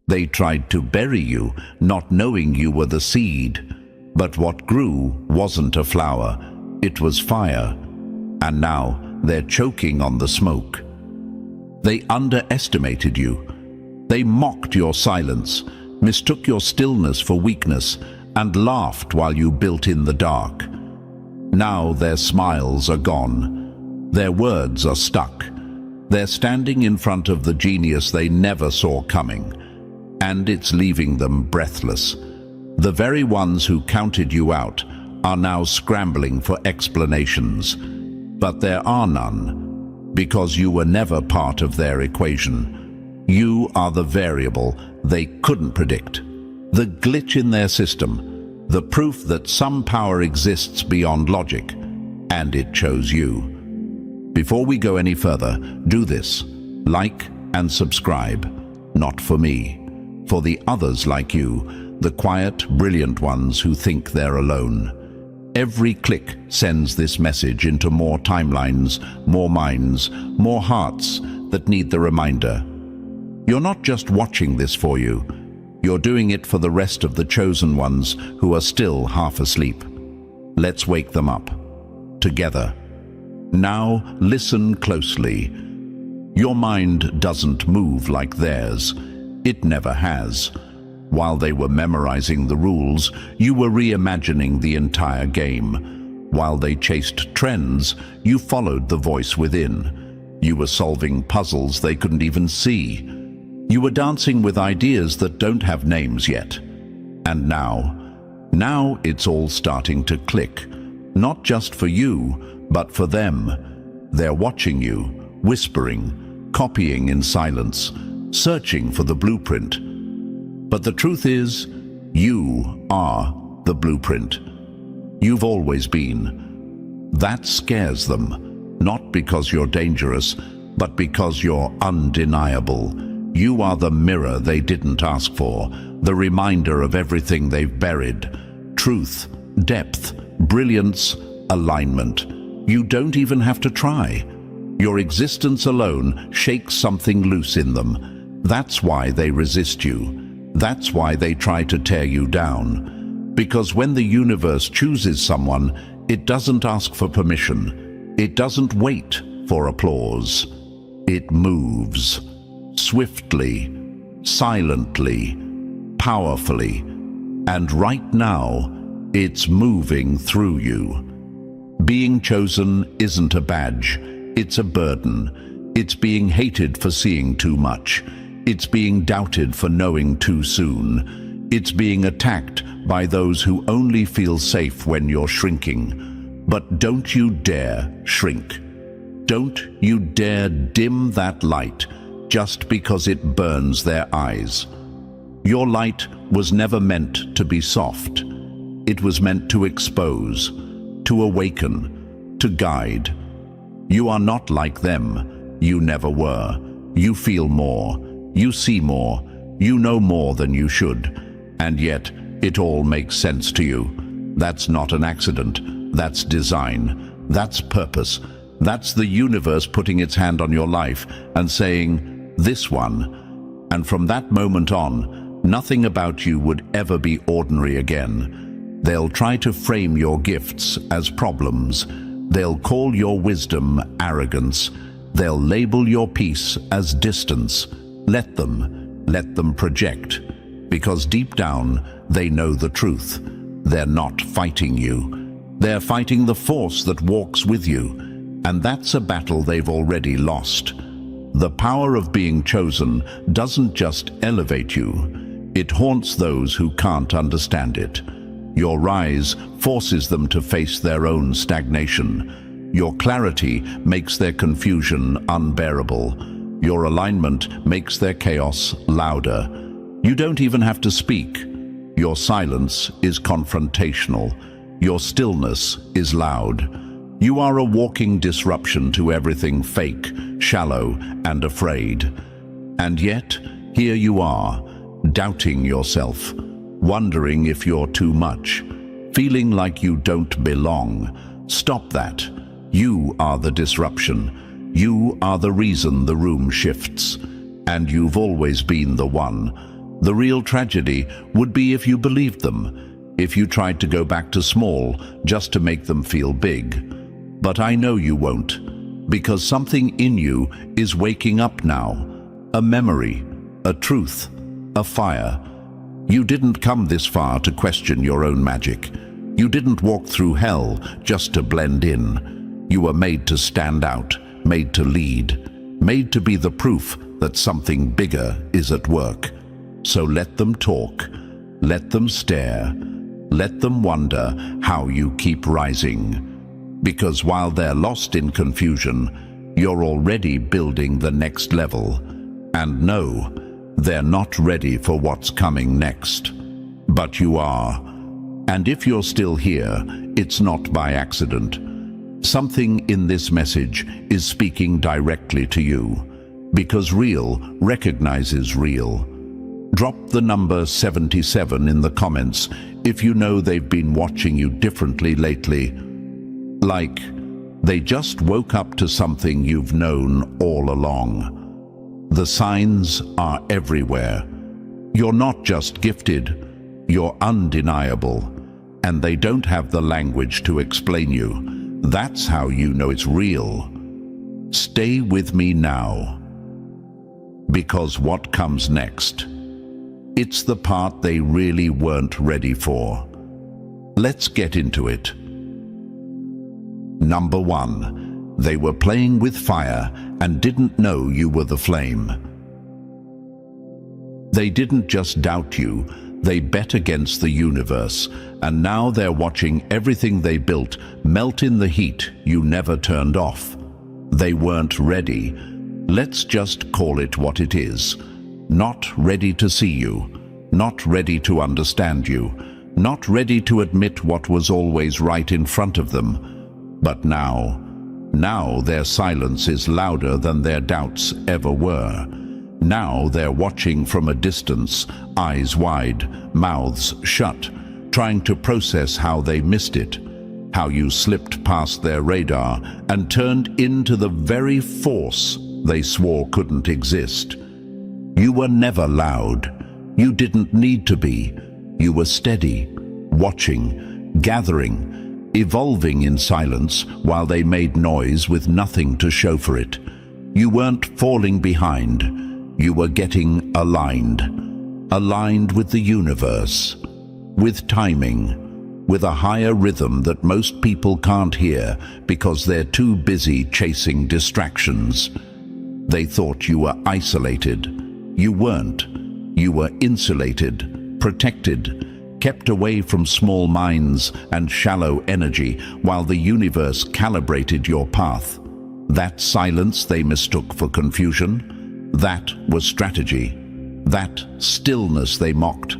They tried to bury you, not knowing you were the seed. But what grew wasn't a flower, it was fire. And now they're choking on the smoke. They underestimated you. They mocked your silence, mistook your stillness for weakness, and laughed while you built in the dark. Now their smiles are gone. Their words are stuck. They're standing in front of the genius they never saw coming. And it's leaving them breathless. The very ones who counted you out are now scrambling for explanations. But there are none, because you were never part of their equation. You are the variable they couldn't predict, the glitch in their system, the proof that some power exists beyond logic, and it chose you. Before we go any further, do this: like and subscribe. Not for me, for the others like you, the quiet, brilliant ones who think they're alone. Every click sends this message into more timelines, more minds, more hearts that need the reminder. You're not just watching this for you. You're doing it for the rest of the chosen ones who are still half asleep. Let's wake them up. Together. Now listen closely. Your mind doesn't move like theirs. It never has. While they were memorizing the rules, you were reimagining the entire game. While they chased trends, you followed the voice within. You were solving puzzles they couldn't even see. You were dancing with ideas that don't have names yet. And now it's all starting to click. Not just for you, but for them. They're watching you, whispering, copying in silence, searching for the blueprint. But the truth is, you are the blueprint. You've always been. That scares them, not because you're dangerous, but because you're undeniable. You are the mirror they didn't ask for, the reminder of everything they've buried. Truth, depth, brilliance, alignment. You don't even have to try. Your existence alone shakes something loose in them. That's why they resist you. That's why they try to tear you down. Because when the universe chooses someone, it doesn't ask for permission. It doesn't wait for applause. It moves. Swiftly, silently, powerfully. And right now, it's moving through you. Being chosen isn't a badge. It's a burden. It's being hated for seeing too much. It's being doubted for knowing too soon. It's being attacked by those who only feel safe when you're shrinking. But don't you dare shrink. Don't you dare dim that light just because it burns their eyes. Your light was never meant to be soft. It was meant to expose, to awaken, to guide. You are not like them. You never were. You feel more. You see more, you know more than you should, and yet it all makes sense to you. That's not an accident, that's design, that's purpose, that's the universe putting its hand on your life and saying, this one. And from that moment on, nothing about you would ever be ordinary again. They'll try to frame your gifts as problems. They'll call your wisdom arrogance. They'll label your peace as distance. Let them project, because deep down they know the truth. They're not fighting you. They're fighting the force that walks with you, and that's a battle they've already lost. The power of being chosen doesn't just elevate you, it haunts those who can't understand it. Your rise forces them to face their own stagnation. Your clarity makes their confusion unbearable. Your alignment makes their chaos louder. You don't even have to speak. Your silence is confrontational. Your stillness is loud. You are a walking disruption to everything fake, shallow, and afraid. And yet, here you are, doubting yourself, wondering if you're too much, feeling like you don't belong. Stop that. You are the disruption. You are the reason the room shifts, and you've always been the one. The real tragedy would be if you believed them, if you tried to go back to small just to make them feel big. But I know you won't, because something in you is waking up now. A memory, a truth, a fire. You didn't come this far to question your own magic. You didn't walk through hell just to blend in. You were made to stand out, made to lead, made to be the proof that something bigger is at work. So let them talk, let them stare, let them wonder how you keep rising. Because while they're lost in confusion, you're already building the next level. And no, they're not ready for what's coming next. But you are. And if you're still here, it's not by accident. Something in this message is speaking directly to you. Because real recognizes real. Drop the number 77 in the comments if you know they've been watching you differently lately. Like they just woke up to something you've known all along. The signs are everywhere. You're not just gifted, you're undeniable. And they don't have the language to explain you. That's how you know it's real. Stay with me now. Because what comes next? It's the part they really weren't ready for. Let's get into it. Number 1. They were playing with fire and didn't know you were the flame. They didn't just doubt you, they bet against the universe, and now they're watching everything they built melt in the heat you never turned off. They weren't ready. Let's just call it what it is. Not ready to see you, not ready to understand you, not ready to admit what was always right in front of them. But now their silence is louder than their doubts ever were. Now they're watching from a distance, eyes wide, mouths shut, trying to process how they missed it, how you slipped past their radar and turned into the very force they swore couldn't exist. You were never loud. You didn't need to be. You were steady, watching, gathering, evolving in silence while they made noise with nothing to show for it. You weren't falling behind. You were getting aligned with the universe, with timing, with a higher rhythm that most people can't hear because they're too busy chasing distractions. They thought you were isolated. You weren't. You were insulated, protected, kept away from small minds and shallow energy while the universe calibrated your path. That silence they mistook for confusion. That was strategy. That stillness they mocked.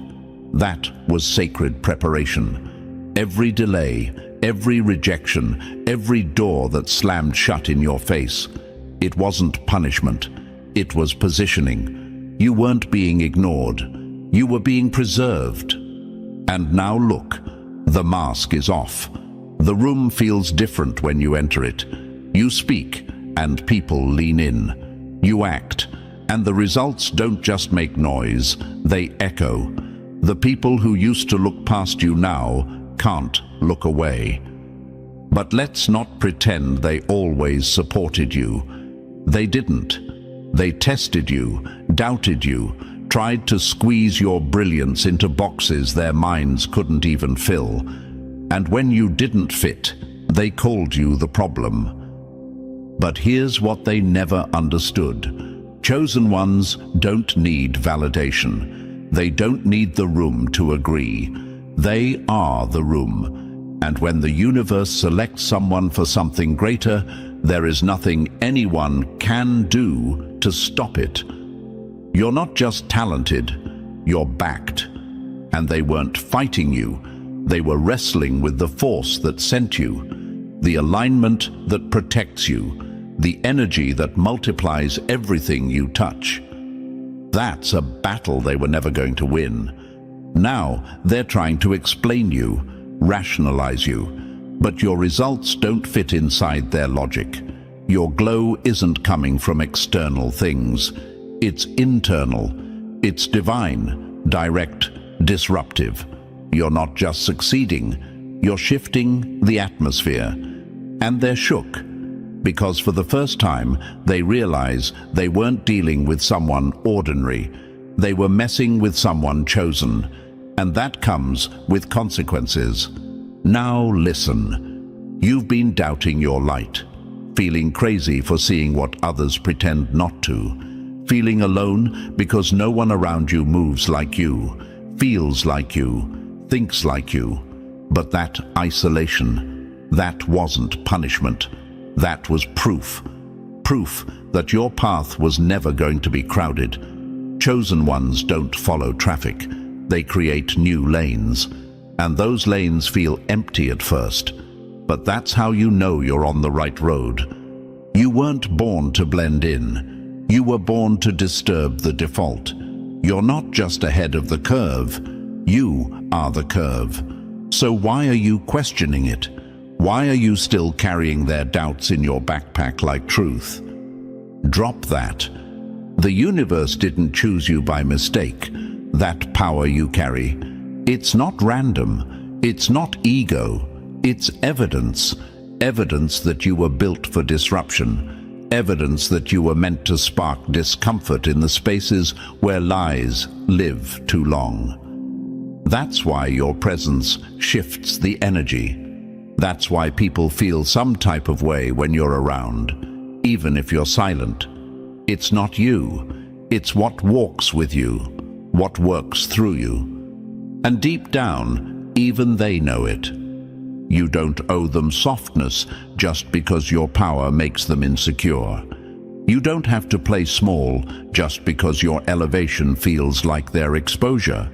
That was sacred preparation. Every delay, every rejection, every door that slammed shut in your face. It wasn't punishment. It was positioning. You weren't being ignored. You were being preserved. And now look, the mask is off. The room feels different when you enter it. You speak, and people lean in. You act. And the results don't just make noise, they echo. The people who used to look past you now can't look away. But let's not pretend they always supported you. They didn't. They tested you, doubted you, tried to squeeze your brilliance into boxes their minds couldn't even fill. And when you didn't fit, they called you the problem. But here's what they never understood. Chosen ones don't need validation. They don't need the room to agree. They are the room. And when the universe selects someone for something greater, there is nothing anyone can do to stop it. You're not just talented, you're backed. And they weren't fighting you. They were wrestling with the force that sent you, the alignment that protects you, the energy that multiplies everything you touch. That's a battle they were never going to win. Now they're trying to explain you, rationalize you, but your results don't fit inside their logic. Your glow isn't coming from external things. It's internal. It's divine, direct, disruptive. You're not just succeeding, you're shifting the atmosphere. And they're shook, because for the first time they realize they weren't dealing with someone ordinary. They were messing with someone chosen, and that comes with consequences. Now listen. You've been doubting your light, feeling crazy for seeing what others pretend not to, feeling alone because no one around you moves like you, feels like you, thinks like you. But that isolation, that wasn't punishment. That was proof. Proof that your path was never going to be crowded. Chosen ones don't follow traffic. They create new lanes. And those lanes feel empty at first. But that's how you know you're on the right road. You weren't born to blend in. You were born to disturb the default. You're not just ahead of the curve. You are the curve. So why are you questioning it? Why are you still carrying their doubts in your backpack like truth? Drop that. The universe didn't choose you by mistake. That power you carry, it's not random. It's not ego. It's evidence. Evidence that you were built for disruption. Evidence that you were meant to spark discomfort in the spaces where lies live too long. That's why your presence shifts the energy. That's why people feel some type of way when you're around, even if you're silent. It's not you. It's what walks with you, what works through you. And deep down, even they know it. You don't owe them softness just because your power makes them insecure. You don't have to play small just because your elevation feels like their exposure.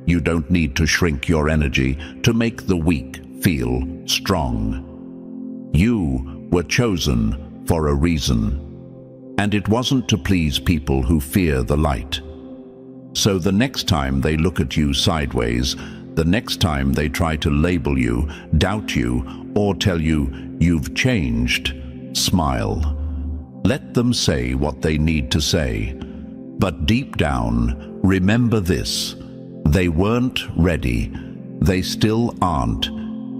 You don't need to shrink your energy to make the weak feel strong. You were chosen for a reason. And it wasn't to please people who fear the light. So the next time they look at you sideways, the next time they try to label you, doubt you, or tell you you've changed, smile. Let them say what they need to say. But deep down, remember this. They weren't ready. They still aren't.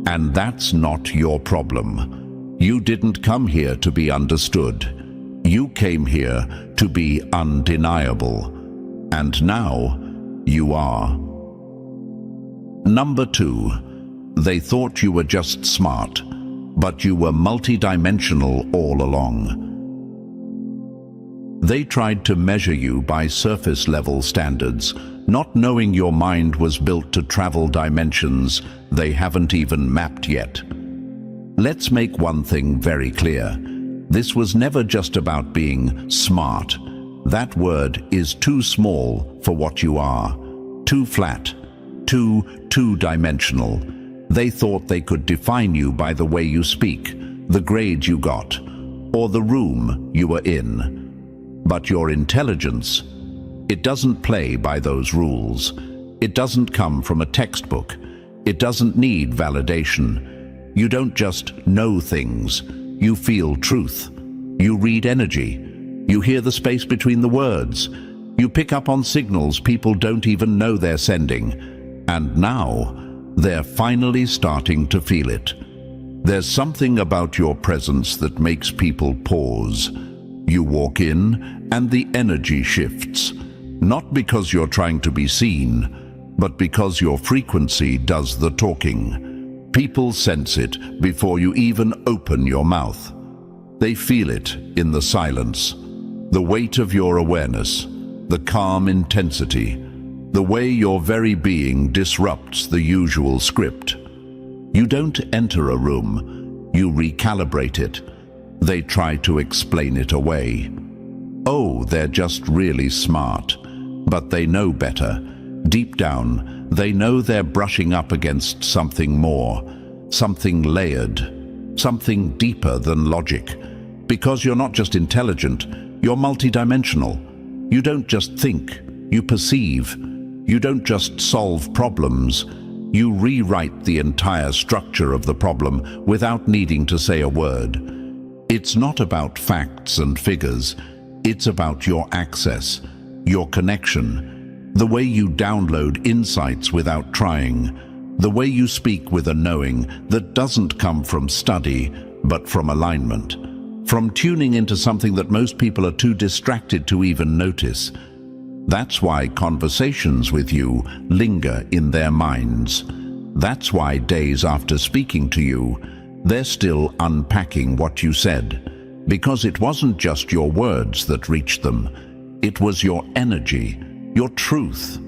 And that's not your problem. You didn't come here to be understood. You came here to be undeniable. And now, you are. Number 2, they thought you were just smart, but you were multidimensional all along. They tried to measure you by surface-level standards, not knowing your mind was built to travel dimensions they haven't even mapped yet. Let's make one thing very clear. This was never just about being smart. That word is too small for what you are, too flat, too two-dimensional. They thought they could define you by the way you speak, the grade you got, or the room you were in. But your intelligence, it doesn't play by those rules. It doesn't come from a textbook. It doesn't need validation. You don't just know things. You feel truth. You read energy. You hear the space between the words. You pick up on signals people don't even know they're sending. And now, they're finally starting to feel it. There's something about your presence that makes people pause. You walk in, and the energy shifts. Not because you're trying to be seen, but because your frequency does the talking. People sense it before you even open your mouth. They feel it in the silence. The weight of your awareness, the calm intensity, the way your very being disrupts the usual script. You don't enter a room, you recalibrate it. They try to explain it away. Oh, they're just really smart. But they know better. Deep down, they know they're brushing up against something more, something layered, something deeper than logic. Because you're not just intelligent, you're multidimensional. You don't just think, you perceive. You don't just solve problems. You rewrite the entire structure of the problem without needing to say a word. It's not about facts and figures. It's about your access, your connection. The way you download insights without trying. The way you speak with a knowing that doesn't come from study, but from alignment. From tuning into something that most people are too distracted to even notice. That's why conversations with you linger in their minds. That's why days after speaking to you, they're still unpacking what you said. Because it wasn't just your words that reached them. It was your energy, your truth.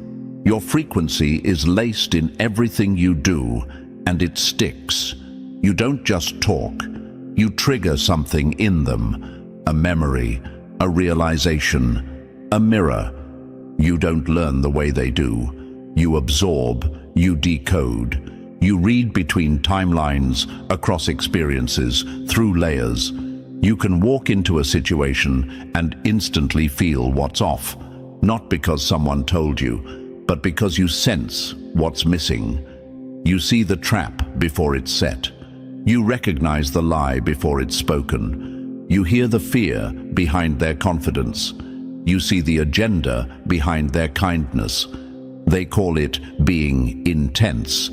Your frequency is laced in everything you do, and it sticks. You don't just talk. You trigger something in them. A memory, a realization, a mirror. You don't learn the way they do. You absorb, you decode. You read between timelines, across experiences, through layers. You can walk into a situation and instantly feel what's off. Not because someone told you, but because you sense what's missing. You see the trap before it's set. You recognize the lie before it's spoken. You hear the fear behind their confidence. You see the agenda behind their kindness. They call it being intense.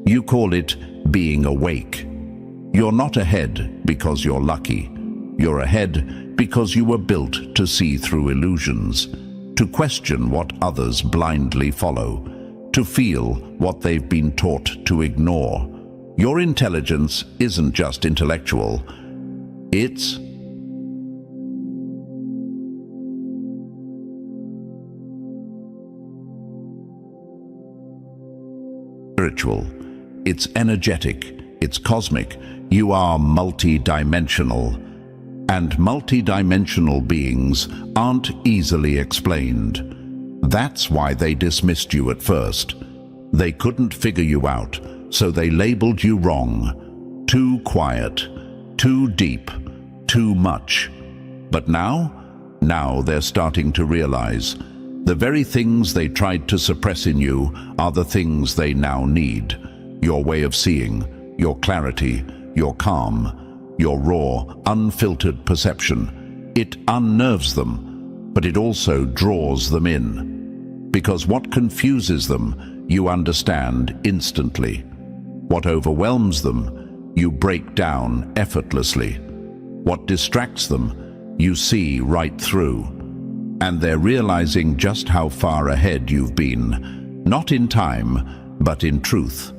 You call it being awake. You're not ahead because you're lucky. You're ahead because you were built to see through illusions, to question what others blindly follow, to feel what they've been taught to ignore. Your intelligence isn't just intellectual. It's spiritual, it's energetic, it's cosmic. You are multi-dimensional. And multi-dimensional beings aren't easily explained. That's why they dismissed you at first. They couldn't figure you out, so they labeled you wrong. Too quiet, too deep, too much. But now they're starting to realize the very things they tried to suppress in you are the things they now need. Your way of seeing, your clarity, your calm, your raw, unfiltered perception. It unnerves them, but it also draws them in. Because what confuses them, you understand instantly. What overwhelms them, you break down effortlessly. What distracts them, you see right through. And they're realizing just how far ahead you've been, not in time, but in truth.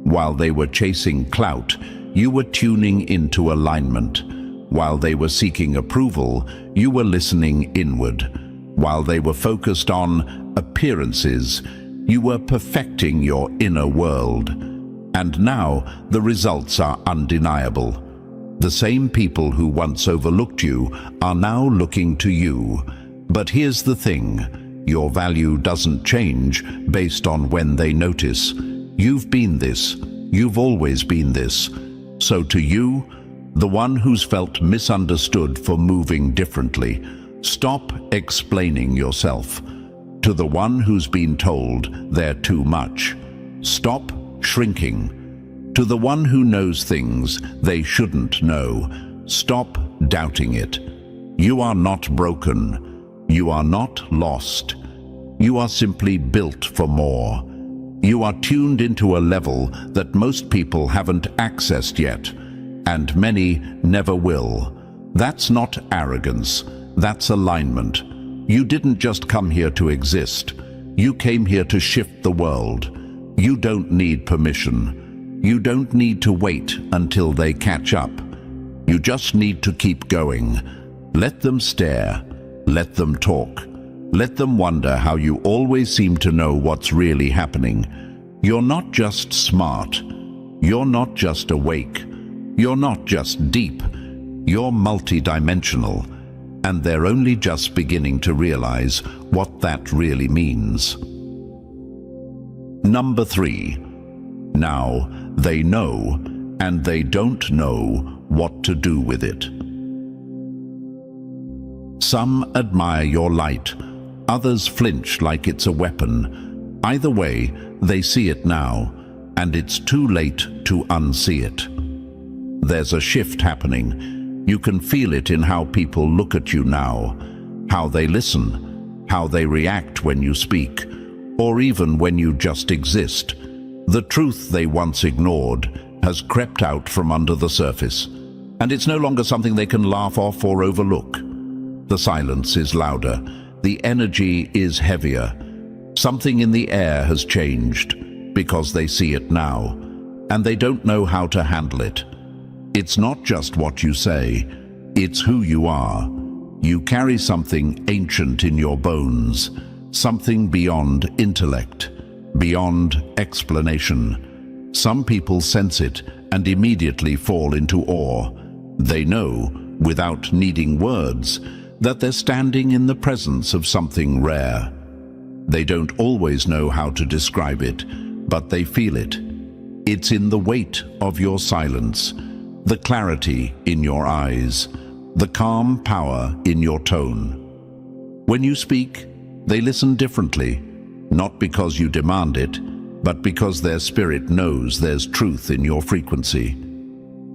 While they were chasing clout, you were tuning into alignment. While they were seeking approval, you were listening inward. While they were focused on appearances, you were perfecting your inner world. And now the results are undeniable. The same people who once overlooked you are now looking to you. But here's the thing, your value doesn't change based on when they notice. You've been this, you've always been this. So to you, the one who's felt misunderstood for moving differently, stop explaining yourself. To the one who's been told they're too much, stop shrinking. To the one who knows things they shouldn't know, stop doubting it. You are not broken. You are not lost. You are simply built for more. You are tuned into a level that most people haven't accessed yet, and many never will. That's not arrogance, that's alignment. You didn't just come here to exist. You came here to shift the world. You don't need permission. You don't need to wait until they catch up. You just need to keep going. Let them stare. Let them talk. Let them wonder how you always seem to know what's really happening. You're not just smart. You're not just awake. You're not just deep. You're multidimensional. And they're only just beginning to realize what that really means. Number 3. Now they know, and they don't know what to do with it. Some admire your light, others flinch like it's a weapon. Either way, they see it now, and it's too late to unsee it. There's a shift happening. You can feel it in how people look at you now, how they listen, how they react when you speak, or even when you just exist. The truth they once ignored has crept out from under the surface, and it's no longer something they can laugh off or overlook. The silence is louder. The energy is heavier. Something in the air has changed because they see it now, and they don't know how to handle it. It's not just what you say, it's who you are. You carry something ancient in your bones, something beyond intellect, beyond explanation. Some people sense it and immediately fall into awe. They know, without needing words, that they're standing in the presence of something rare. They don't always know how to describe it, but they feel it. It's in the weight of your silence, the clarity in your eyes, the calm power in your tone. When you speak, they listen differently, not because you demand it, but because their spirit knows there's truth in your frequency.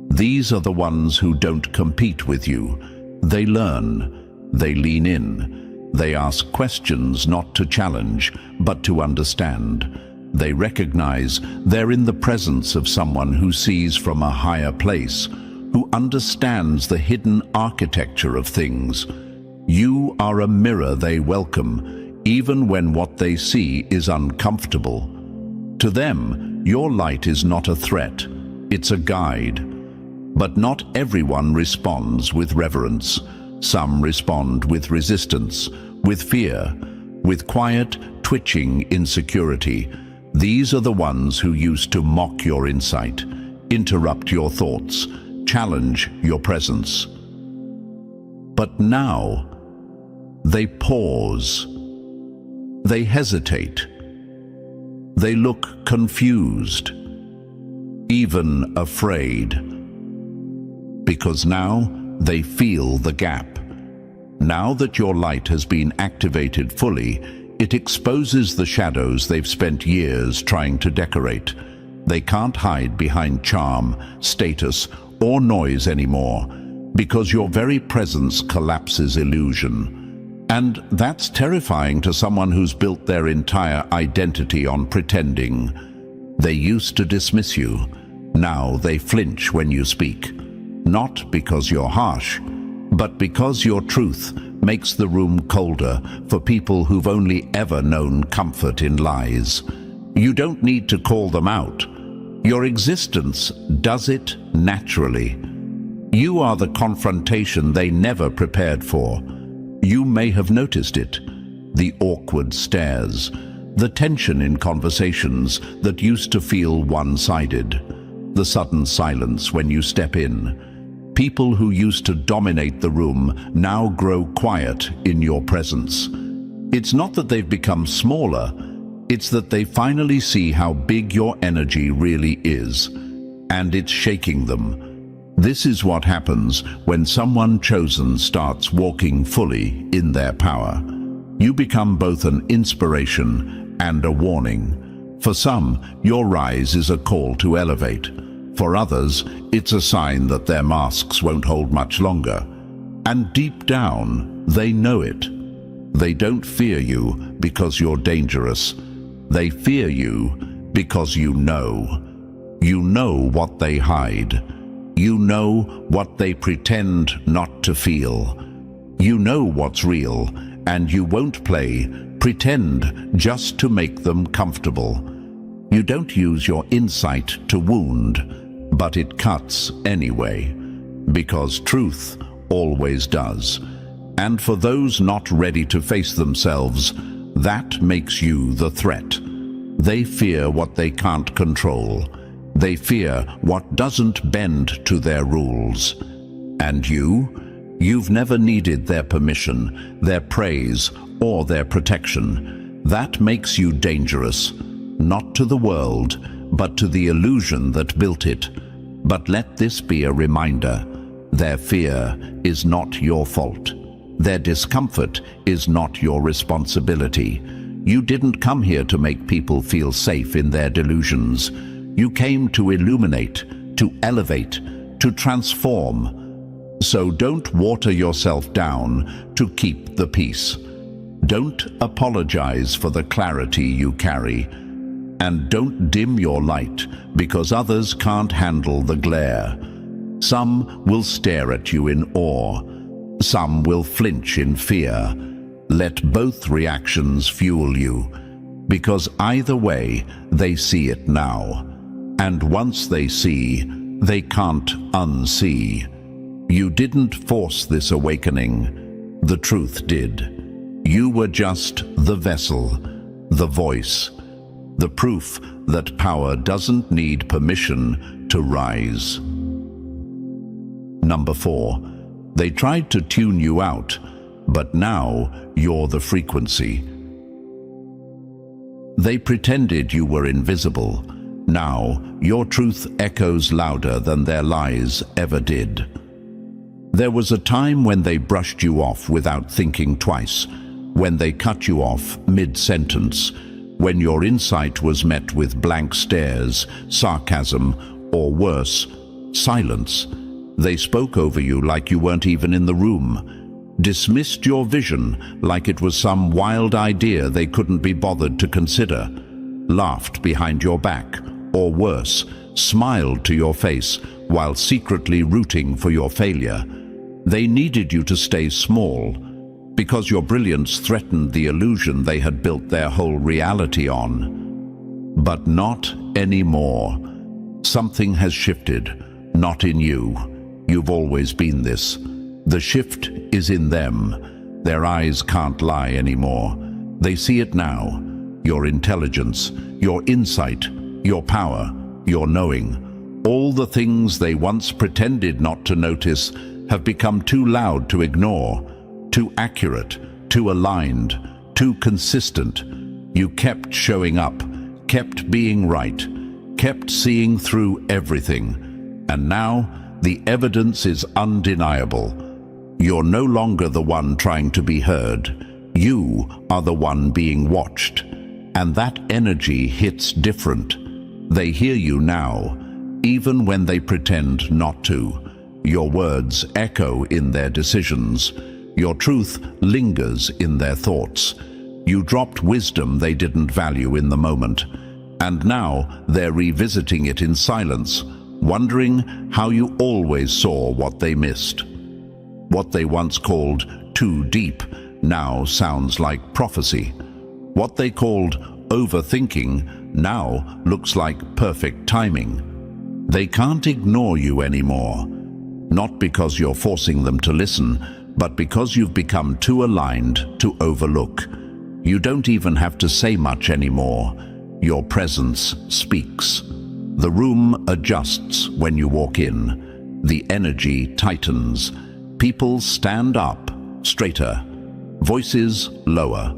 These are the ones who don't compete with you. They learn, they lean in, they ask questions not to challenge, but to understand. They recognize they're in the presence of someone who sees from a higher place, who understands the hidden architecture of things. You are a mirror they welcome, even when what they see is uncomfortable. To them, your light is not a threat, it's a guide. But not everyone responds with reverence. Some respond with resistance, with fear, with quiet, twitching insecurity. These are the ones who used to mock your insight, interrupt your thoughts, challenge your presence. But now, they pause. They hesitate. They look confused, even afraid. Because now they feel the gap. Now that your light has been activated fully, it exposes the shadows they've spent years trying to decorate. They can't hide behind charm, status, or noise anymore, because your very presence collapses illusion. And that's terrifying to someone who's built their entire identity on pretending. They used to dismiss you. Now they flinch when you speak. Not because you're harsh, but because your truth makes the room colder for people who've only ever known comfort in lies. You don't need to call them out. Your existence does it naturally. You are the confrontation they never prepared for. You may have noticed it, the awkward stares, the tension in conversations that used to feel one-sided, the sudden silence when you step in. People who used to dominate the room now grow quiet in your presence. It's not that they've become smaller, it's that they finally see how big your energy really is, and it's shaking them. This is what happens when someone chosen starts walking fully in their power. You become both an inspiration and a warning. For some, your rise is a call to elevate. For others, it's a sign that their masks won't hold much longer. And deep down, they know it. They don't fear you because you're dangerous. They fear you because you know. You know what they hide. You know what they pretend not to feel. You know what's real, and you won't play pretend just to make them comfortable. You don't use your insight to wound, but it cuts anyway, because truth always does. And for those not ready to face themselves, that makes you the threat. They fear what they can't control. They fear what doesn't bend to their rules. And you've never needed their permission, their praise, or their protection. That makes you dangerous, not to the world, but to the illusion that built it. But let this be a reminder. Their fear is not your fault. Their discomfort is not your responsibility. You didn't come here to make people feel safe in their delusions. You came to illuminate, to elevate, to transform. So don't water yourself down to keep the peace. Don't apologize for the clarity you carry, and don't dim your light because others can't handle the glare. Some will stare at you in awe, some will flinch in fear. Let both reactions fuel you, because either way, they see it now. And once they see, they can't unsee. You didn't force this awakening. The truth did. You were just the vessel, the voice, the proof that power doesn't need permission to rise. Number 4. They tried to tune you out, but now you're the frequency. They pretended you were invisible. Now your truth echoes louder than their lies ever did. There was a time when they brushed you off without thinking twice, when they cut you off mid-sentence, when your insight was met with blank stares, sarcasm, or worse, silence. They spoke over you like you weren't even in the room, dismissed your vision like it was some wild idea they couldn't be bothered to consider, laughed behind your back, or worse, smiled to your face while secretly rooting for your failure. They needed you to stay small, because your brilliance threatened the illusion they had built their whole reality on. But not anymore. Something has shifted, not in you. You've always been this. The shift is in them. Their eyes can't lie anymore. They see it now. Your intelligence, your insight, your power, your knowing. All the things they once pretended not to notice have become too loud to ignore. Too accurate, too aligned, too consistent. You kept showing up, kept being right, kept seeing through everything. And now, the evidence is undeniable. You're no longer the one trying to be heard. You are the one being watched. And that energy hits different. They hear you now, even when they pretend not to. Your words echo in their decisions. Your truth lingers in their thoughts. You dropped wisdom they didn't value in the moment, and now they're revisiting it in silence, wondering how you always saw what they missed. What they once called too deep now sounds like prophecy. What they called overthinking now looks like perfect timing. They can't ignore you anymore, not because you're forcing them to listen, but because you've become too aligned to overlook. You don't even have to say much anymore. Your presence speaks. The room adjusts when you walk in. The energy tightens. People stand up, straighter. Voices lower.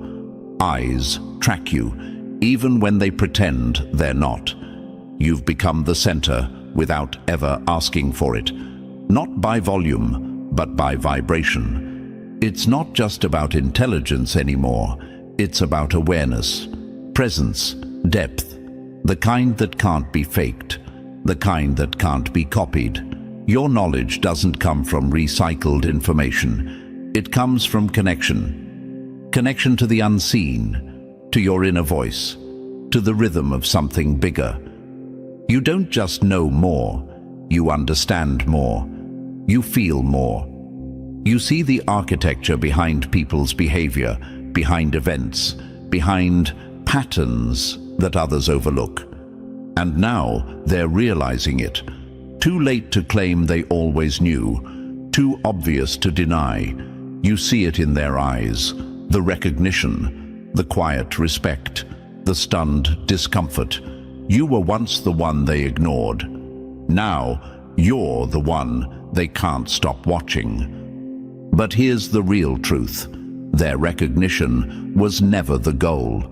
Eyes track you, even when they pretend they're not. You've become the center without ever asking for it. Not by volume, but by vibration. It's not just about intelligence anymore. It's about awareness, presence, depth, the kind that can't be faked, the kind that can't be copied. Your knowledge doesn't come from recycled information. It comes from connection. Connection to the unseen, to your inner voice, to the rhythm of something bigger. You don't just know more, you understand more. You feel more. You see the architecture behind people's behavior, behind events, behind patterns that others overlook. And now they're realizing it. Too late to claim they always knew, too obvious to deny. You see it in their eyes, the recognition, the quiet respect, the stunned discomfort. You were once the one they ignored. Now you're the one they can't stop watching. But here's the real truth. Their recognition was never the goal.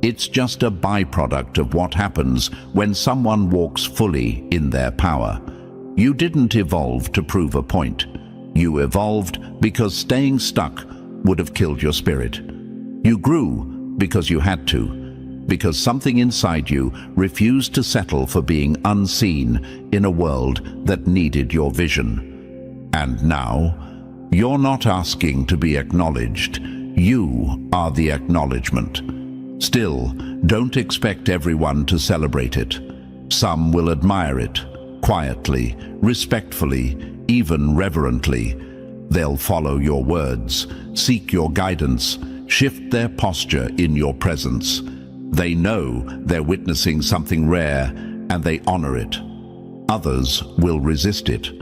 It's just a byproduct of what happens when someone walks fully in their power. You didn't evolve to prove a point. You evolved because staying stuck would have killed your spirit. You grew because you had to, because something inside you refused to settle for being unseen in a world that needed your vision. And now, you're not asking to be acknowledged. You are the acknowledgement. Still, don't expect everyone to celebrate it. Some will admire it, quietly, respectfully, even reverently. They'll follow your words, seek your guidance, shift their posture in your presence. They know they're witnessing something rare, and they honor it. Others will resist it,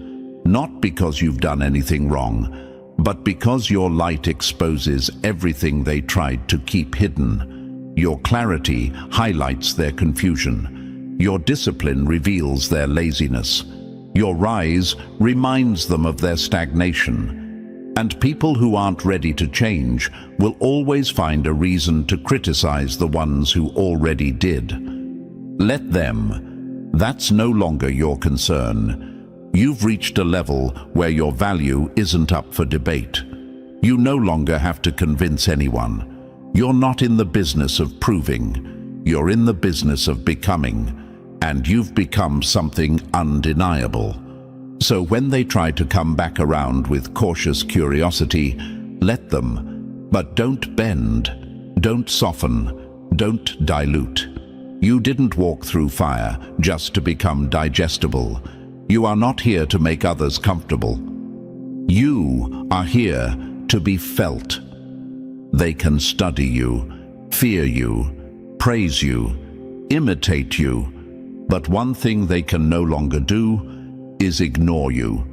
not because you've done anything wrong, but because your light exposes everything they tried to keep hidden. Your clarity highlights their confusion. Your discipline reveals their laziness. Your rise reminds them of their stagnation. And people who aren't ready to change will always find a reason to criticize the ones who already did. Let them. That's no longer your concern. You've reached a level where your value isn't up for debate. You no longer have to convince anyone. You're not in the business of proving. You're in the business of becoming. And you've become something undeniable. So when they try to come back around with cautious curiosity, let them. But don't bend. Don't soften. Don't dilute. You didn't walk through fire just to become digestible. You are not here to make others comfortable. You are here to be felt. They can study you, fear you, praise you, imitate you, but one thing they can no longer do is ignore you.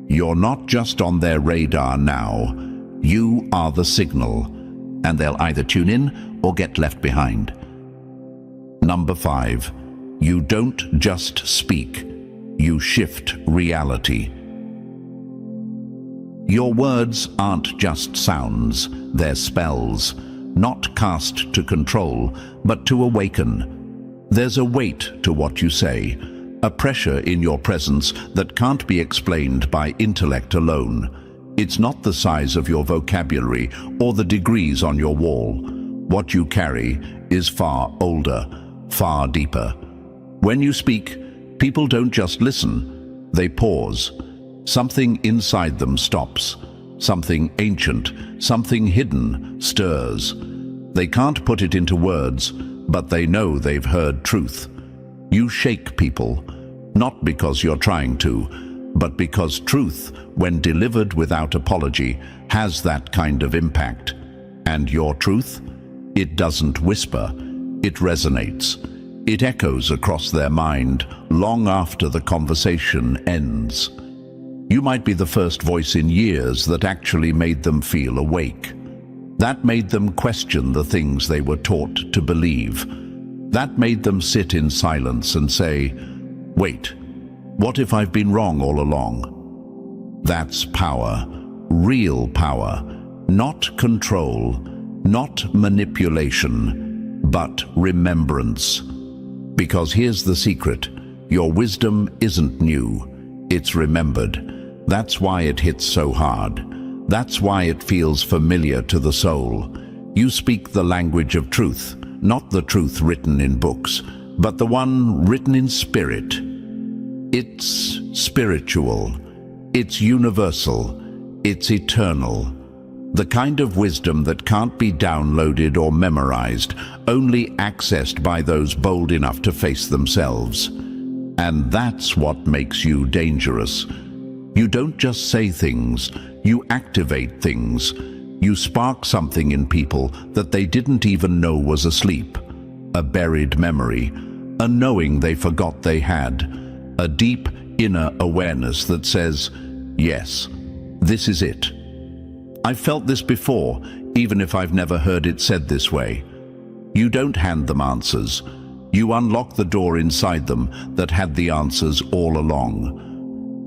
You're not just on their radar now. You are the signal, and they'll either tune in or get left behind. Number 5, you don't just speak. You shift reality. Your words aren't just sounds, they're spells, not cast to control, but to awaken. There's a weight to what you say, a pressure in your presence that can't be explained by intellect alone. It's not the size of your vocabulary or the degrees on your wall. What you carry is far older, far deeper. When you speak, people don't just listen, they pause. Something inside them stops. Something ancient, something hidden, stirs. They can't put it into words, but they know they've heard truth. You shake people, not because you're trying to, but because truth, when delivered without apology, has that kind of impact. And your truth? It doesn't whisper, it resonates. It echoes across their mind long after the conversation ends. You might be the first voice in years that actually made them feel awake. That made them question the things they were taught to believe. That made them sit in silence and say, "Wait, what if I've been wrong all along?" That's power, real power, not control, not manipulation, but remembrance. Because here's the secret, your wisdom isn't new, it's remembered. That's why it hits so hard. That's why it feels familiar to the soul. You speak the language of truth, not the truth written in books, but the one written in spirit. It's spiritual, it's universal, it's eternal. The kind of wisdom that can't be downloaded or memorized, only accessed by those bold enough to face themselves. And that's what makes you dangerous. You don't just say things, you activate things. You spark something in people that they didn't even know was asleep. A buried memory, a knowing they forgot they had, a deep inner awareness that says, yes, this is it. I've felt this before, even if I've never heard it said this way. You don't hand them answers. You unlock the door inside them that had the answers all along.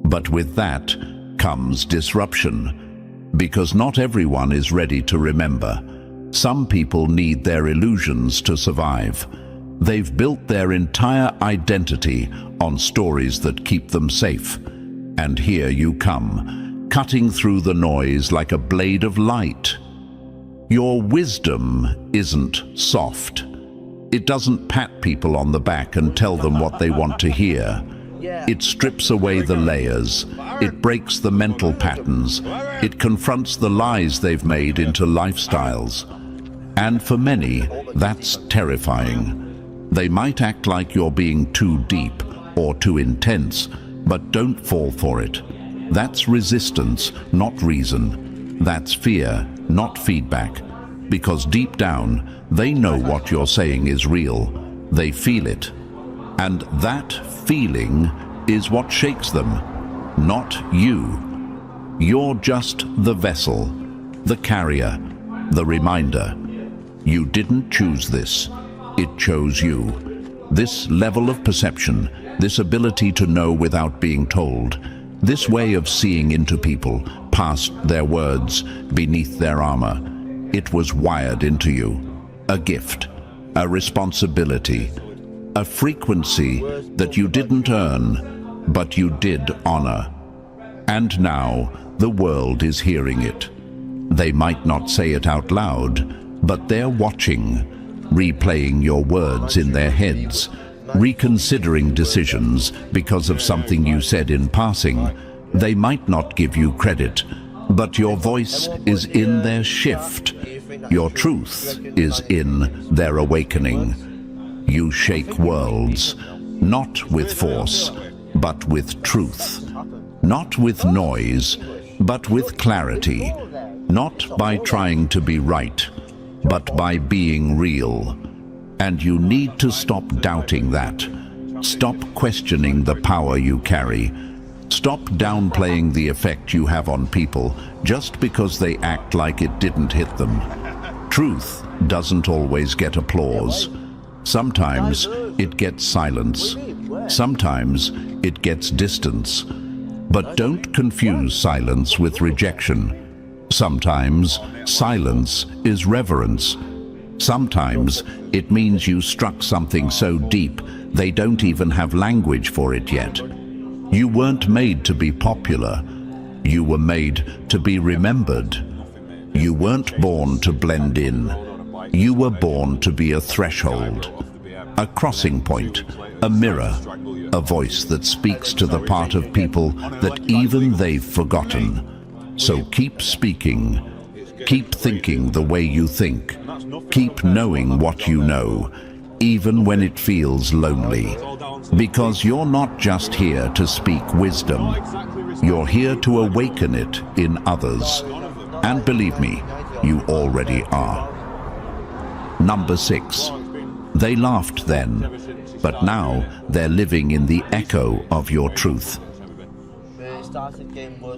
But with that comes disruption, because not everyone is ready to remember. Some people need their illusions to survive. They've built their entire identity on stories that keep them safe. And here you come, cutting through the noise like a blade of light. Your wisdom isn't soft. It doesn't pat people on the back and tell them what they want to hear. It strips away the layers. It breaks the mental patterns. It confronts the lies they've made into lifestyles. And for many, that's terrifying. They might act like you're being too deep or too intense, but don't fall for it. That's resistance, not reason. That's fear, not feedback. Because deep down, they know what you're saying is real. They feel it. And that feeling is what shakes them, not you. You're just the vessel, the carrier, the reminder. You didn't choose this. It chose you. This level of perception, this ability to know without being told, this way of seeing into people, past their words, beneath their armor, it was wired into you. A gift, a responsibility, a frequency that you didn't earn, but you did honor. And now the world is hearing it. They might not say it out loud, but they're watching, replaying your words in their heads, reconsidering decisions because of something you said in passing. They might not give you credit, but your voice is in their shift. Your truth is in their awakening. You shake worlds, not with force, but with truth. Not with noise, but with clarity. Not by trying to be right, but by being real. And you need to stop doubting that. Stop questioning the power you carry. Stop downplaying the effect you have on people just because they act like it didn't hit them. Truth doesn't always get applause. Sometimes it gets silence. Sometimes it gets distance. But don't confuse silence with rejection. Sometimes silence is reverence. Sometimes it means you struck something so deep they don't even have language for it yet. You weren't made to be popular. You were made to be remembered. You weren't born to blend in. You were born to be a threshold, a crossing point, a mirror, a voice that speaks to the part of people that even they've forgotten. So keep speaking. Keep thinking the way you think. Keep knowing what you know, even when it feels lonely. Because you're not just here to speak wisdom. You're here to awaken it in others. And believe me, you already are. Number 6. They laughed then, but now they're living in the echo of your truth.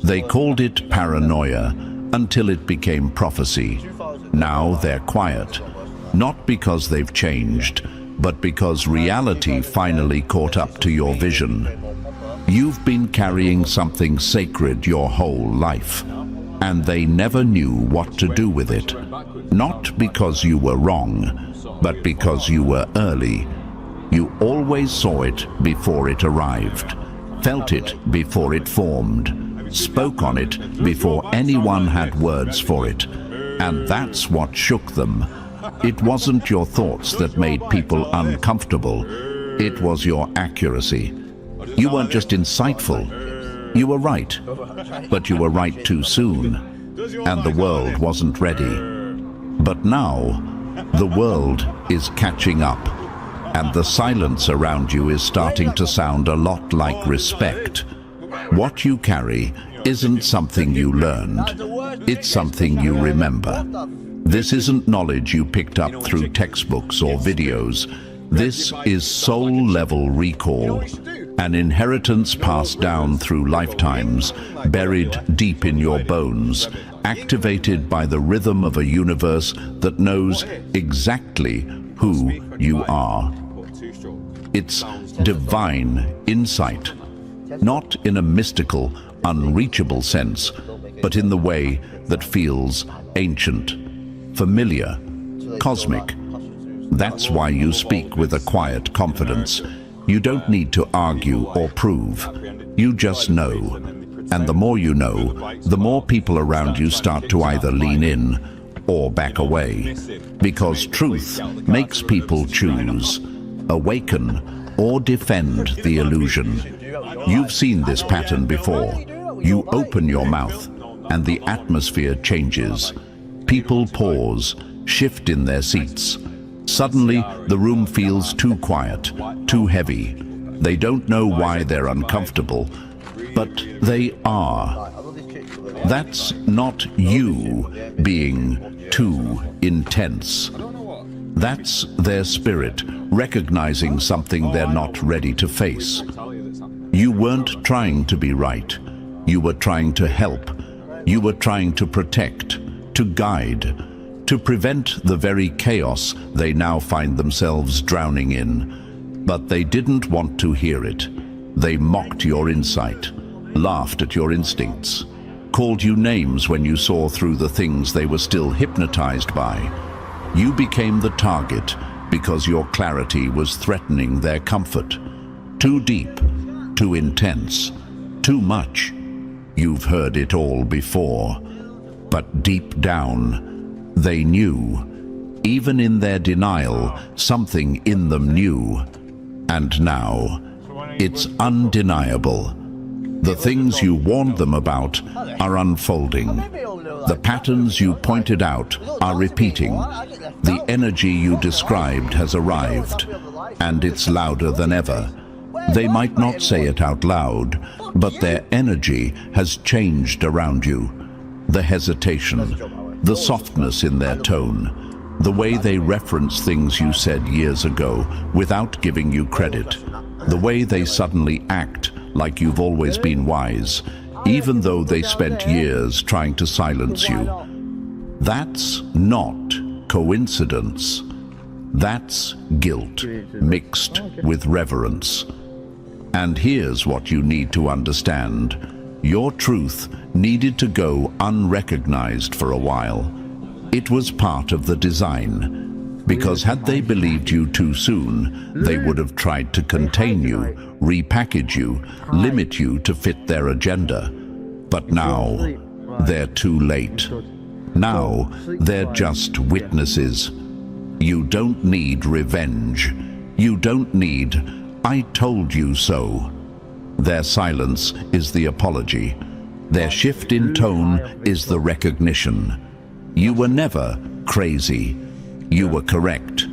They called it paranoia until it became prophecy. Now they're quiet, not because they've changed, but because reality finally caught up to your vision. You've been carrying something sacred your whole life, and they never knew what to do with it. Not because you were wrong, but because you were early. You always saw it before it arrived, felt it before it formed, spoke on it before anyone had words for it. And that's what shook them. It wasn't your thoughts that made people uncomfortable. It was your accuracy. You weren't just insightful. You were right. But you were right too soon. And the world wasn't ready. But now, the world is catching up. And the silence around you is starting to sound a lot like respect. What you carry isn't something you learned. It's something you remember. This isn't knowledge you picked up through textbooks or videos. This is soul-level recall, an inheritance passed down through lifetimes, buried deep in your bones, activated by the rhythm of a universe that knows exactly who you are. It's divine insight, not in a mystical, unreachable sense, but in the way that feels ancient, familiar, cosmic. That's why you speak with a quiet confidence. You don't need to argue or prove. You just know. And the more you know, the more people around you start to either lean in or back away. Because truth makes people choose, awaken, or defend the illusion. You've seen this pattern before. You open your mouth, and the atmosphere changes. People pause, shift in their seats. Suddenly, the room feels too quiet, too heavy. They don't know why they're uncomfortable, but they are. That's not you being too intense. That's their spirit recognizing something they're not ready to face. You weren't trying to be right. You were trying to help. You were trying to protect, to guide, to prevent the very chaos they now find themselves drowning in. But they didn't want to hear it. They mocked your insight, laughed at your instincts, called you names when you saw through the things they were still hypnotized by. You became the target because your clarity was threatening their comfort. Too deep, too intense, too much. You've heard it all before. But deep down, they knew. Even in their denial, something in them knew. And now, it's undeniable. The things you warned them about are unfolding. The patterns you pointed out are repeating. The energy you described has arrived, and it's louder than ever. They might not say it out loud, but their energy has changed around you. The hesitation, the softness in their tone, the way they reference things you said years ago without giving you credit, the way they suddenly act like you've always been wise, even though they spent years trying to silence you. That's not coincidence. That's guilt mixed with reverence. And here's what you need to understand. Your truth needed to go unrecognized for a while. It was part of the design. Because had they believed you too soon, they would have tried to contain you, repackage you, limit you to fit their agenda. But now, they're too late. Now, they're just witnesses. You don't need revenge. You don't need, "I told you so." Their silence is the apology. Their shift in tone is the recognition. You were never crazy. You were correct.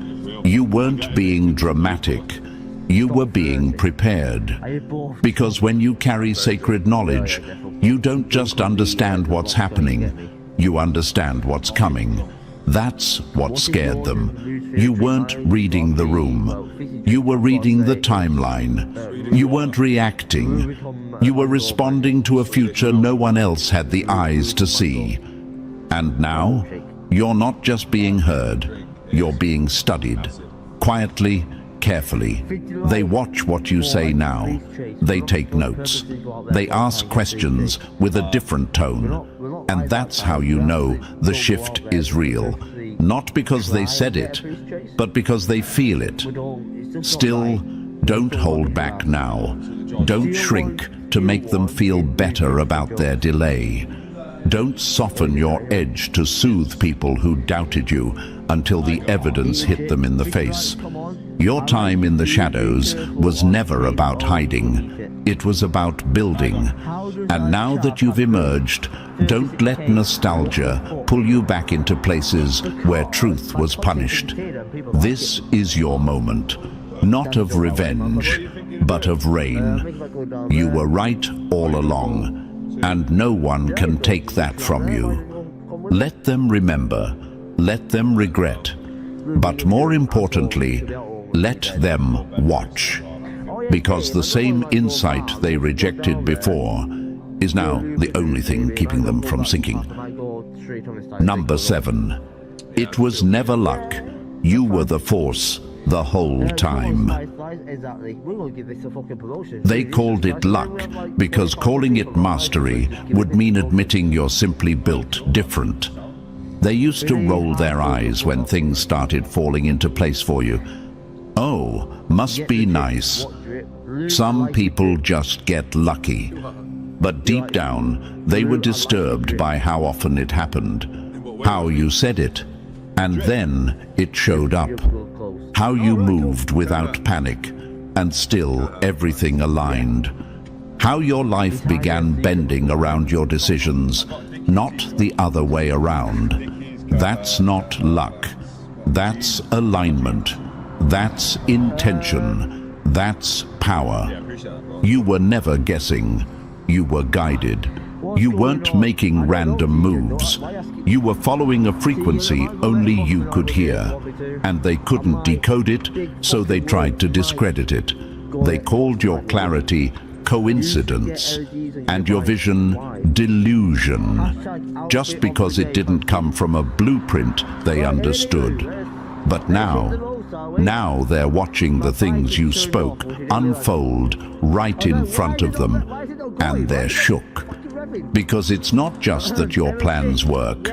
You weren't being dramatic. You were being prepared. Because when you carry sacred knowledge, you don't just understand what's happening. You understand what's coming. That's what scared them. You weren't reading the room. You were reading the timeline. You weren't reacting. You were responding to a future no one else had the eyes to see. And now, you're not just being heard. You're being studied. Quietly, carefully. They watch what you say now. They take notes. They ask questions with a different tone. And that's how you know the shift is real. Not because they said it, but because they feel it. Still, don't hold back now. Don't shrink to make them feel better about their delay. Don't soften your edge to soothe people who doubted you until the evidence hit them in the face. Your time in the shadows was never about hiding. It was about building. And now that you've emerged, don't let nostalgia pull you back into places where truth was punished. This is your moment, not of revenge, but of reign. You were right all along. And no one can take that from you. Let them remember, let them regret, but more importantly, let them watch. Because the same insight they rejected before is now the only thing keeping them from sinking. Number 7. It was never luck. You were the force the whole time. They called it luck because calling it mastery would mean admitting you're simply built different. They used to roll their eyes when things started falling into place for you. Oh, must be nice. Some people just get lucky. But deep down, they were disturbed by how often it happened, how you said it, and then it showed up. How you moved without panic, and still everything aligned. How your life began bending around your decisions, not the other way around. That's not luck. That's alignment. That's intention. That's power. You were never guessing. You were guided. You weren't making random moves. You were following a frequency only you could hear, and they couldn't decode it, so they tried to discredit it. They called your clarity coincidence, and your vision delusion, just because it didn't come from a blueprint they understood. But now they're watching the things you spoke unfold right in front of them, and they're shook. Because it's not just that your plans work,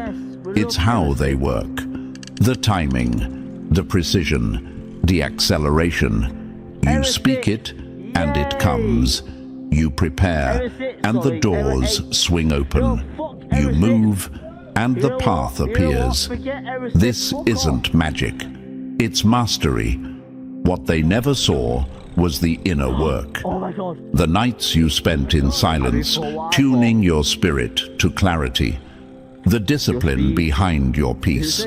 it's how they work. The timing, the precision, the acceleration. You speak it, and it comes. You prepare, and the doors swing open. You move, and the path appears. This isn't magic. It's mastery. What they never saw was the inner work. The nights you spent in silence, tuning your spirit to clarity. The discipline behind your peace.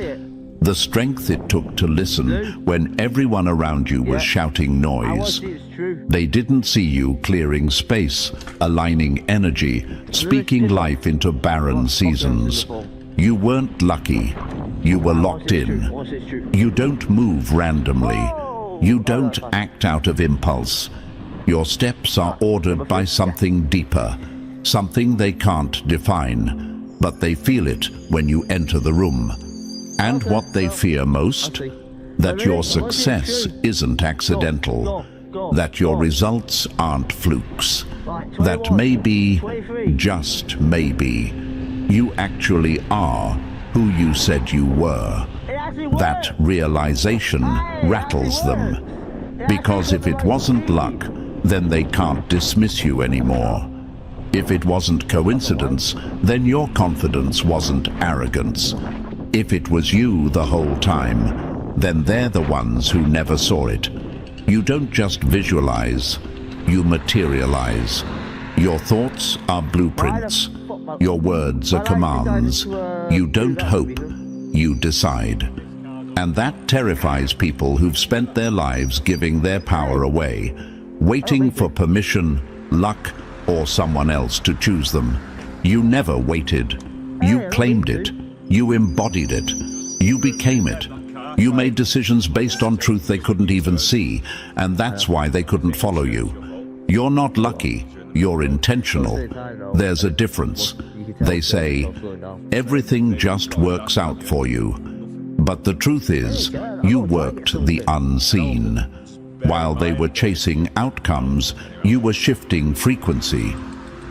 The strength it took to listen when everyone around you was shouting noise. They didn't see you clearing space, aligning energy, speaking life into barren seasons. You weren't lucky. You were locked in. You don't move randomly. You don't act out of impulse. Your steps are ordered by something deeper, something they can't define, but they feel it when you enter the room. And what they fear most? That your success isn't accidental, that your results aren't flukes, that maybe, just maybe, you actually are who you said you were. That realization rattles them, because if it wasn't luck, then they can't dismiss you anymore. If it wasn't coincidence, then your confidence wasn't arrogance. If it was you the whole time, then they're the ones who never saw it. You don't just visualize, you materialize. Your thoughts are blueprints. Your words are commands. You don't hope, you decide. And that terrifies people who've spent their lives giving their power away, waiting for permission, luck, or someone else to choose them. You never waited. You claimed it. You embodied it. You became it. You made decisions based on truth they couldn't even see, and that's why they couldn't follow you. You're not lucky. You're intentional. There's a difference. They say, everything just works out for you. But the truth is, you worked the unseen. While they were chasing outcomes, you were shifting frequency.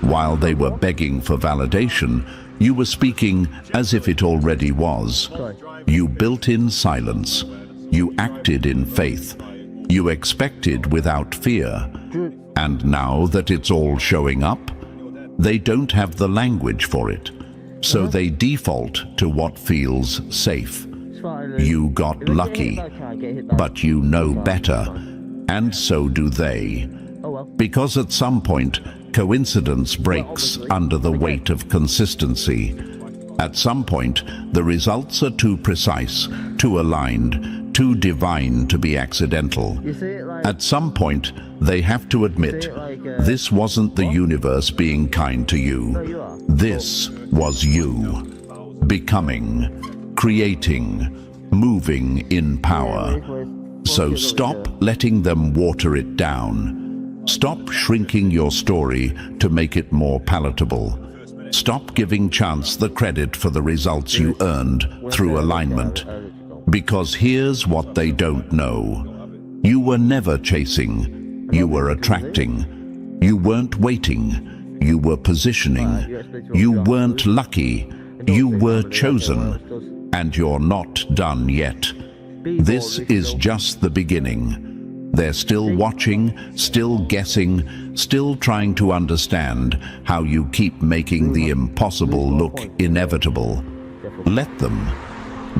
While they were begging for validation, you were speaking as if it already was. You built in silence. You acted in faith. You expected without fear. And now that it's all showing up, they don't have the language for it. So they default to what feels safe. You got lucky, but you know better, and so do they. Because at some point, coincidence breaks under the weight of consistency. At some point, the results are too precise, too aligned, too divine to be accidental. At some point, they have to admit, this wasn't the universe being kind to you. This was you. Becoming, creating, moving in power. So stop letting them water it down. Stop shrinking your story to make it more palatable. Stop giving chance the credit for the results you earned through alignment. Because here's what they don't know. You were never chasing. You were attracting. You weren't waiting. You were positioning. You weren't lucky. You were chosen. And you're not done yet. This is just the beginning. They're still watching, still guessing, still trying to understand how you keep making the impossible look inevitable. Let them.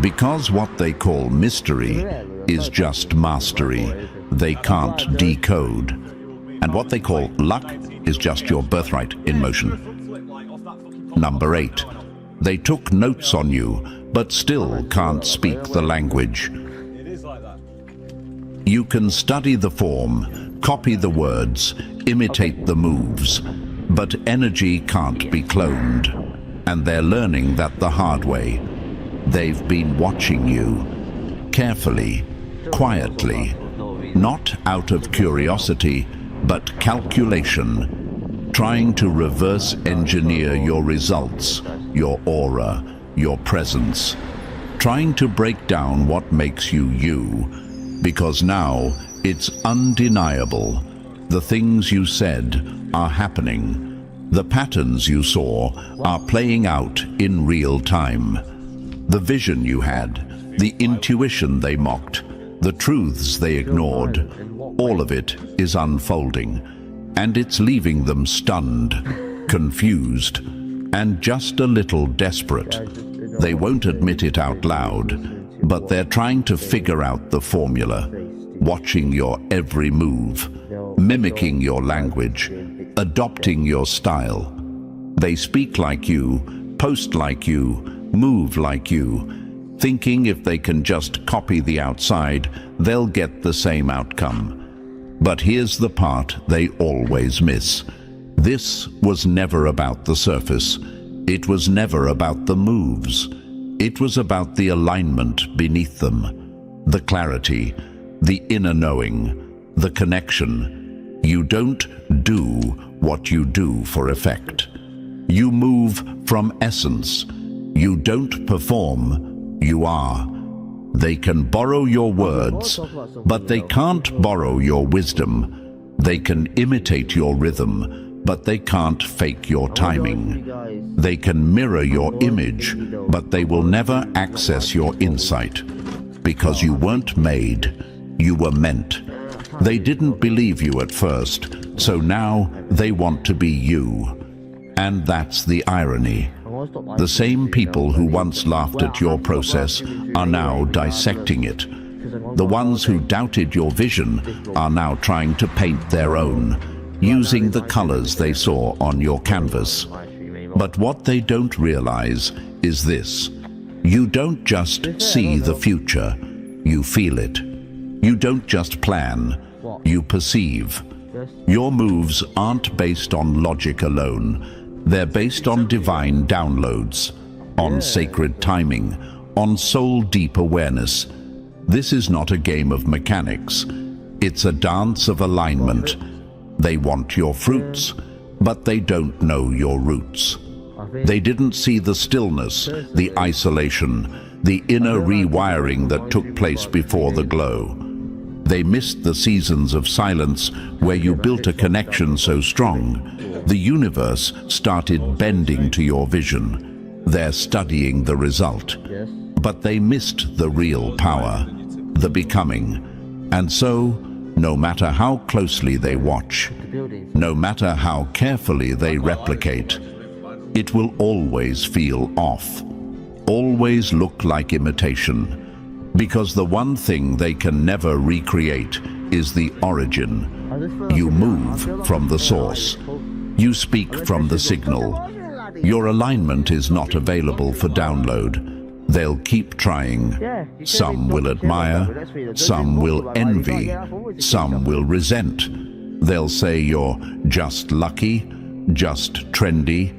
Because what they call mystery is just mastery. they can't decode. And what they call luck is just your birthright in motion. Number 8. They took notes on you, but still can't speak the language. You can study the form, copy the words, imitate the moves, but energy can't be cloned. And they're learning that the hard way. They've been watching you, carefully, quietly, not out of curiosity, but calculation, trying to reverse engineer your results, your aura, your presence, trying to break down what makes you you, because now it's undeniable. The things you said are happening. The patterns you saw are playing out in real time. The vision you had, the intuition they mocked, the truths they ignored, all of it is unfolding, and it's leaving them stunned, confused, and just a little desperate. They won't admit it out loud, but they're trying to figure out the formula, watching your every move, mimicking your language, adopting your style. They speak like you, post like you, move like you, thinking if they can just copy the outside, they'll get the same outcome. But here's the part they always miss. This was never about the surface. It was never about the moves. It was about the alignment beneath them, the clarity, the inner knowing, the connection. You don't do what you do for effect. You move from essence. You don't perform, you are. They can borrow your words, but they can't borrow your wisdom. They can imitate your rhythm, but they can't fake your timing. They can mirror your image, but they will never access your insight. Because you weren't made, you were meant. They didn't believe you at first, so now they want to be you. And that's the irony. The same people who once laughed at your process are now dissecting it. The ones who doubted your vision are now trying to paint their own, using the colors they saw on your canvas. But what they don't realize is this. You don't just see the future, you feel it. You don't just plan, you perceive. Your moves aren't based on logic alone. They're based on divine downloads, on sacred timing, on soul-deep awareness. This is not a game of mechanics. It's a dance of alignment. They want your fruits, but they don't know your roots. They didn't see the stillness, the isolation, the inner rewiring that took place before the glow. They missed the seasons of silence where you built a connection so strong. The universe started bending to your vision. They're studying the result. But they missed the real power, the becoming. And so, no matter how closely they watch, no matter how carefully they replicate, it will always feel off, always look like imitation. Because the one thing they can never recreate is the origin. You move from the source. You speak from the signal. Your alignment is not available for download. They'll keep trying. Some will admire, some will envy, some will resent. They'll say you're just lucky, just trendy,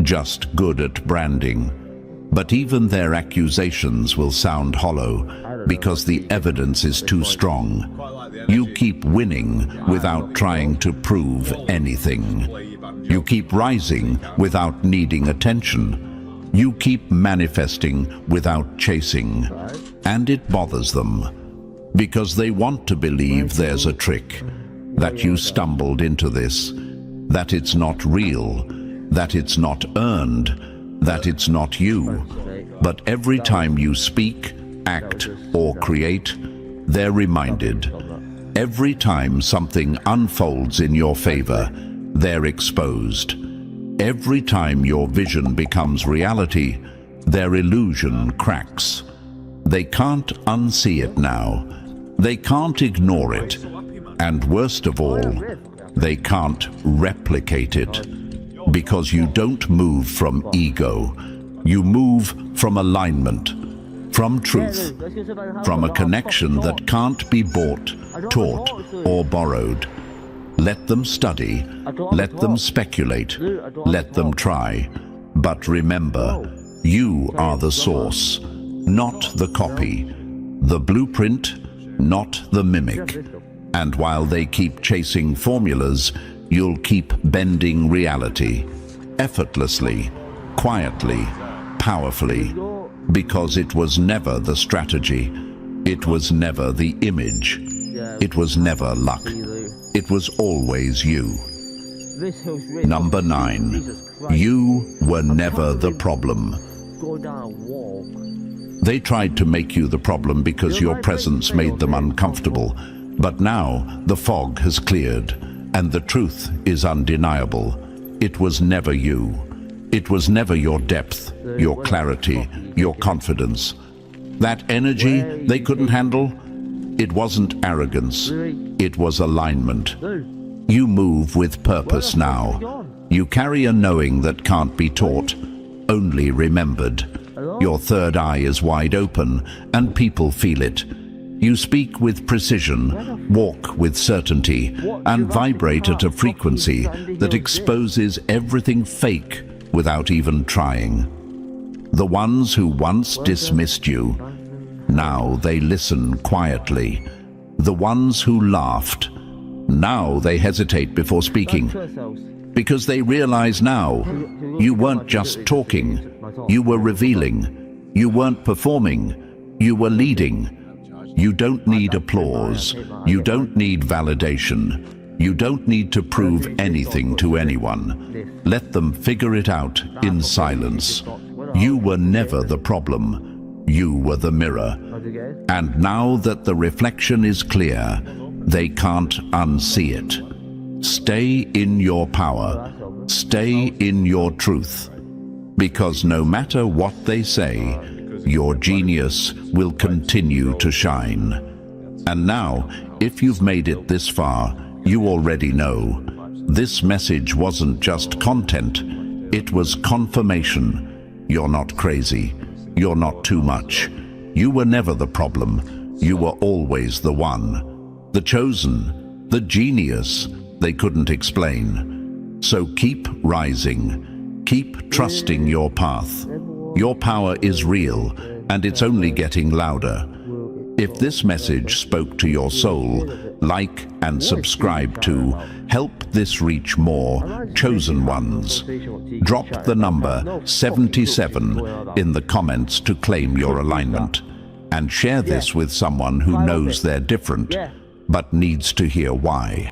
just good at branding. But even their accusations will sound hollow because the evidence is too strong. You keep winning without trying to prove anything. You keep rising without needing attention. You keep manifesting without chasing. And it bothers them because they want to believe there's a trick, that you stumbled into this, that it's not real, that it's not earned, that it's not you. But every time you speak, act, or create, they're reminded. Every time something unfolds in your favor, they're exposed. Every time your vision becomes reality, their illusion cracks. They can't unsee it now. They can't ignore it. And worst of all, they can't replicate it. Because you don't move from ego. You move from alignment, from truth, from a connection that can't be bought, taught, or borrowed. Let them study, let them speculate, let them try. But remember, you are the source, not the copy, the blueprint, not the mimic. And while they keep chasing formulas, you'll keep bending reality, effortlessly, quietly, powerfully, because it was never the strategy, it was never the image, it was never luck, it was always you. Number 9, you were never the problem. They tried to make you the problem because your presence made them uncomfortable, but now the fog has cleared, and the truth is undeniable. It was never you. It was never your depth, your clarity, your confidence. That energy they couldn't handle, it wasn't arrogance, it was alignment. You move with purpose now. You carry a knowing that can't be taught, only remembered. Your third eye is wide open, and people feel it. You speak with precision, walk with certainty, and vibrate at a frequency that exposes everything fake without even trying. The ones who once dismissed you, now they listen quietly. The ones who laughed, now they hesitate before speaking. Because they realize now, you weren't just talking, you were revealing. You weren't performing, you were leading. You don't need applause, you don't need validation. You don't need to prove anything to anyone. Let them figure it out in silence. You were never the problem, you were the mirror. And now that the reflection is clear, they can't unsee it. Stay in your power, stay in your truth. Because no matter what they say, your genius will continue to shine. And now, if you've made it this far, you already know. This message wasn't just content, it was confirmation. You're not crazy. You're not too much. You were never the problem. You were always the one. The chosen, the genius they couldn't explain. So keep rising. Keep trusting your path. Your power is real, and it's only getting louder. If this message spoke to your soul, like and subscribe to help this reach more chosen ones. Drop the number 77 in the comments to claim your alignment. And share this with someone who knows they're different, but needs to hear why.